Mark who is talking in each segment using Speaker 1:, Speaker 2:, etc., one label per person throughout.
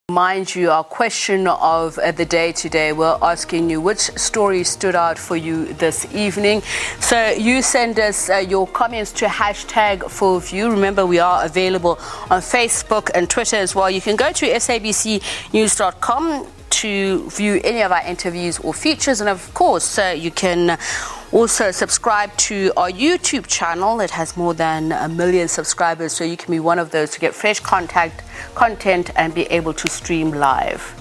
Speaker 1: Mind you, our question of the day today, we're asking you which story stood out for you this evening. So you send us your comments to #4view. Remember, we are available on Facebook and Twitter as well. You can go to sabcnews.com to view any of our interviews or features, and of course you can also subscribe to our YouTube channel. It has more than 1 million subscribers, so you can be one of those to get fresh content and be able to stream live.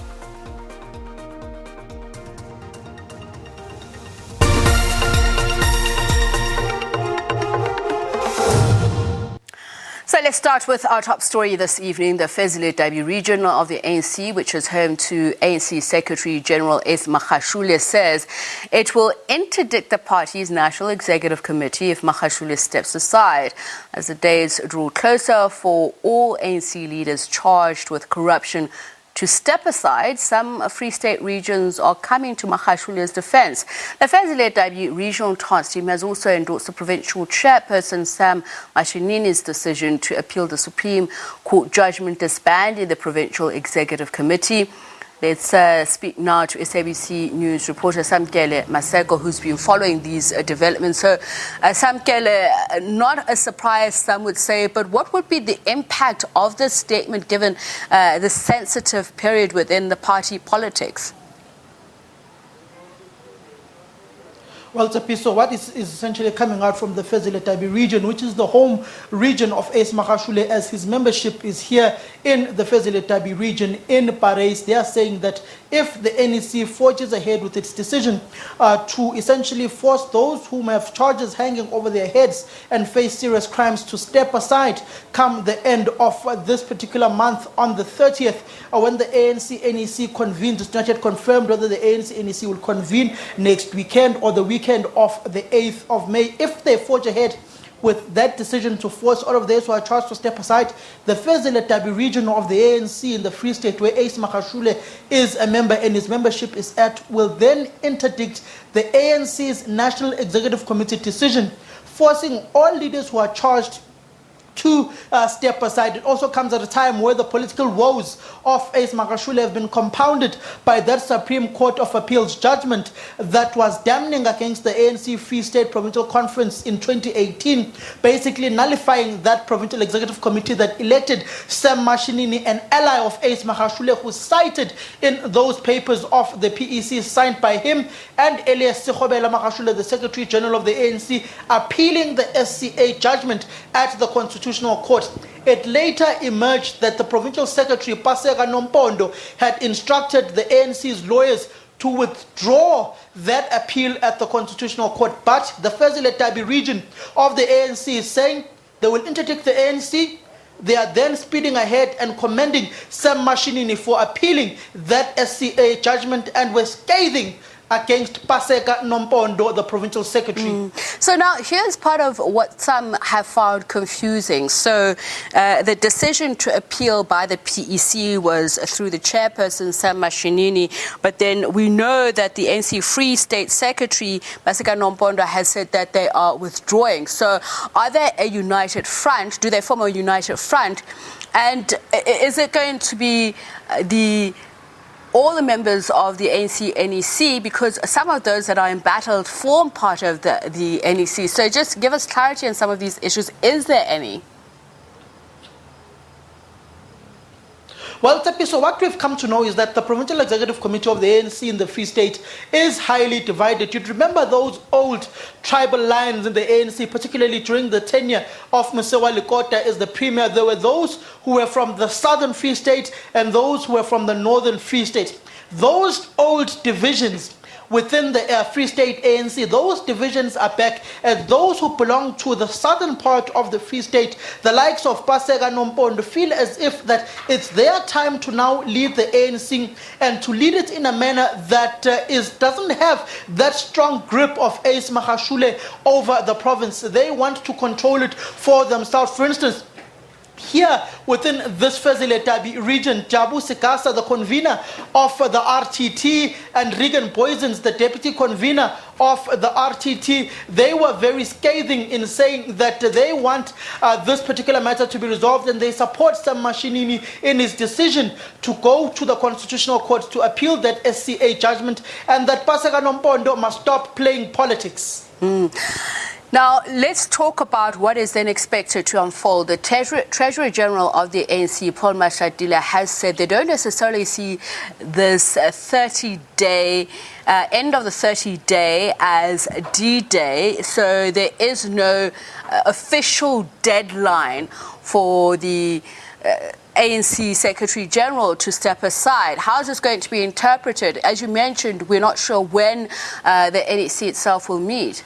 Speaker 1: So let's start with our top story this evening. The Fezile Dabi region of the ANC, which is home to ANC Secretary General Ace Magashule, says it will interdict the party's National Executive Committee if Magashule steps aside. As the days draw closer for all ANC leaders charged with corruption to step aside, some Free State regions are coming to Magashule's defense. The Fezile Dabi Regional Task team has also endorsed the Provincial Chairperson Sam Mashinini's decision to appeal the Supreme Court Judgement disbanding the Provincial Executive Committee. Let's speak now to SABC News reporter Samkele Maseko, who's been following these developments. So, Samkele, not a surprise, some would say, but what would be the impact of this statement given the sensitive period within the party politics?
Speaker 2: Well, so what is essentially coming out from the Fezile Dabi region, which is the home region of Ace Magashule, as his membership is here in the Fezile Dabi region in Paris. They are saying that if the NEC forges ahead with its decision to essentially force those whom have charges hanging over their heads and face serious crimes to step aside come the end of this particular month on the 30th, when the ANC NEC convenes. It's not yet confirmed whether the ANC NEC will convene next weekend or the weekend of the 8th of May. If they forge ahead with that decision to force all of those who are charged to step aside, the Fezile Dabi region of the ANC in the Free State, where Ace Magashule is a member and his membership is at, will then interdict the ANC's National Executive Committee decision, forcing all leaders who are charged to step aside. It also comes at a time where the political woes of Ace Magashule have been compounded by that Supreme Court of Appeals judgment that was damning against the ANC Free State Provincial Conference in 2018, basically nullifying that Provincial Executive Committee that elected Sam Mashinini, an ally of Ace Magashule, who cited in those papers of the PEC signed by him and Elias Magashule, the Secretary General of the ANC, appealing the SCA judgment at the Constitutional Court. It later emerged that the Provincial Secretary Paseka Nompondo had instructed the ANC's lawyers to withdraw that appeal at the Constitutional Court. But the Fezile Dabi region of the ANC is saying they will interdict the ANC. They are then speeding ahead and commending Sam Mashinini for appealing that SCA judgment, and were scathing against Paseka Nompondo, the Provincial Secretary.
Speaker 1: So now here's part of what some have found confusing. So the decision to appeal by the PEC was through the chairperson, Sam Mashinini, but then we know that the ANC Free State Secretary, Paseka Nompondo, has said that they are withdrawing. So are they a united front? Do they form a united front? And is it going to be all the members of the ANC NEC, because some of those that are embattled form part of the NEC. So just give us clarity on some of these issues. Is there any?
Speaker 2: Well, so what we've come to know is that the Provincial Executive Committee of the ANC in the Free State is highly divided. You'd remember those old tribal lines in the ANC, particularly during the tenure of Sexwale as the premier. There were those who were from the Southern Free State and those who were from the Northern Free State. Those old divisions within the Free State ANC, those divisions are back, as those who belong to the southern part of the Free State, the likes of Paseka Nompondo, feel as if that it's their time to now lead the ANC, and to lead it in a manner that doesn't have that strong grip of Ace Magashule over the province. They want to control it for themselves. For instance, here within this Fezile Dabi region. Jabu Sikasa, the convener of the RTT, and Regan Boysens, the deputy convener of the RTT, they were very scathing in saying that they want this particular matter to be resolved, and they support Sam Mashinini in his decision to go to the Constitutional Court to appeal that SCA judgment, and that Paseka Nompondo must stop playing politics.
Speaker 1: Now, let's talk about what is then expected to unfold. The Treasurer General of the ANC, Paul Mashatile, has said they don't necessarily see this 30-day, end of the 30-day as D-Day, so there is no official deadline for the ANC Secretary General to step aside. How is this going to be interpreted? As you mentioned, we're not sure when the NEC itself will meet.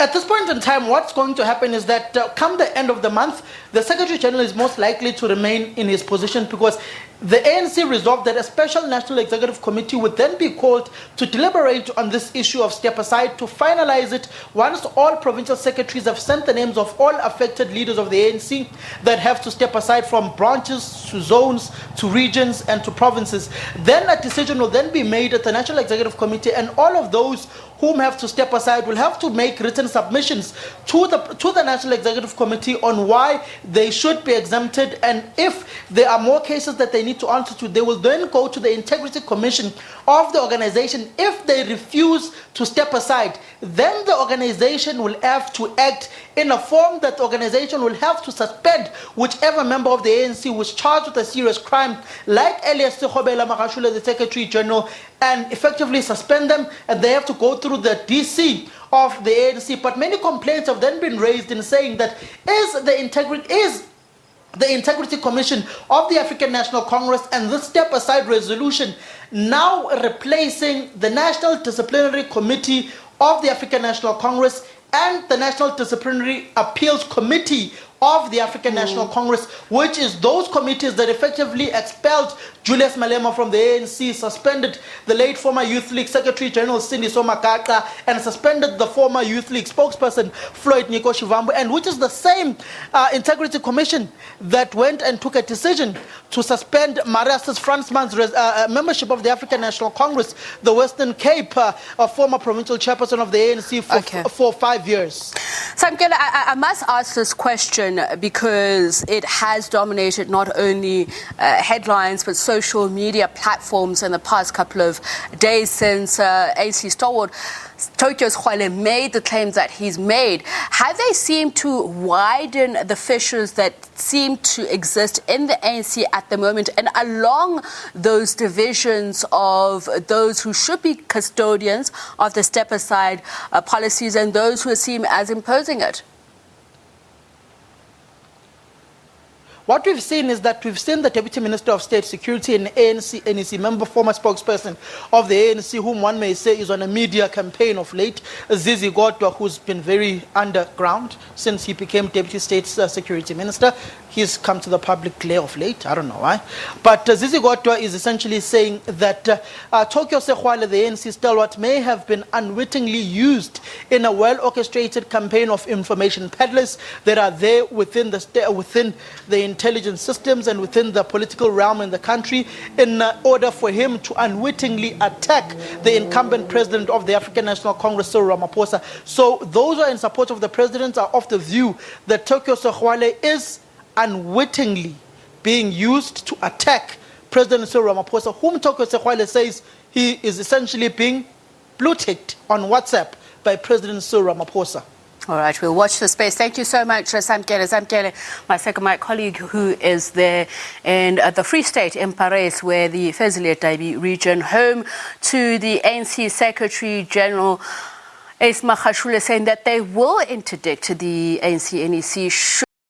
Speaker 2: At this point in time, what's going to happen is that come the end of the month, the Secretary General is most likely to remain in his position, because the ANC resolved that a special National Executive Committee would then be called to deliberate on this issue of step aside, to finalize it once all provincial secretaries have sent the names of all affected leaders of the ANC that have to step aside from branches to zones to regions and to provinces. Then a decision will then be made at the National Executive Committee, and all of those whom have to step aside will have to make written submissions to the National Executive Committee on why they should be exempted, and if there are more cases that they need to answer to, they will then go to the Integrity Commission of the organization. If they refuse to step aside, then the organization will have to act in a form that the organization will have to suspend whichever member of the ANC was charged with a serious crime, like Ace Magashule, the Secretary General, and effectively suspend them, and they have to go through the DC of the ANC. But many complaints have then been raised in saying that is the Integrity Commission of the African National Congress and this step-aside resolution now replacing the National Disciplinary Committee of the African National Congress and the National Disciplinary Appeals Committee of the African National Congress, which is those committees that effectively expelled Julius Malema from the ANC, suspended the late former Youth League Secretary General Cindy Somakaka, and suspended the former Youth League spokesperson Floyd Niko Shivambu, and which is the same Integrity Commission that went and took a decision to suspend Marius Fransman's membership of the African National Congress, the Western Cape, a former provincial chairperson of the ANC for 5 years.
Speaker 1: Samkele, I must ask this question because it has dominated not only headlines but social media platforms in the past couple of days since ANC stalwart Tokyo Sexwale made the claims that he's made. Have they seemed to widen the fissures that seem to exist in the ANC at the moment, and along those divisions of those who should be custodians of the step-aside policies and those who seem as imposing it?
Speaker 2: What we've seen is that we've seen the Deputy Minister of State Security and ANC NEC member, former spokesperson of the ANC, whom one may say is on a media campaign of late, Zizi Godwa, who's been very underground since he became Deputy State Security Minister. He's come to the public glare of late, I don't know why. But Zizi Godwa is essentially saying that Tokyo Sexwale, the ANC stalwart, may have been unwittingly used in a well-orchestrated campaign of information peddlers that are there within the intelligence systems and within the political realm in the country, in order for him to unwittingly attack the incumbent president of the African National Congress, Cyril Ramaphosa. So those who are in support of the president are of the view that Tokyo Sexwale is unwittingly being used to attack President Cyril Ramaphosa, whom Tokyo Sexwale says he is essentially being blue-ticked on WhatsApp by President Cyril Ramaphosa.
Speaker 1: All right, we'll watch the space. Thank you so much, Samkele Maseko, my colleague who is there in the Free State in Paris, where the Fezile Dabi region, home to the ANC Secretary General Ace Magashule, saying that they will interdict the ANC NEC should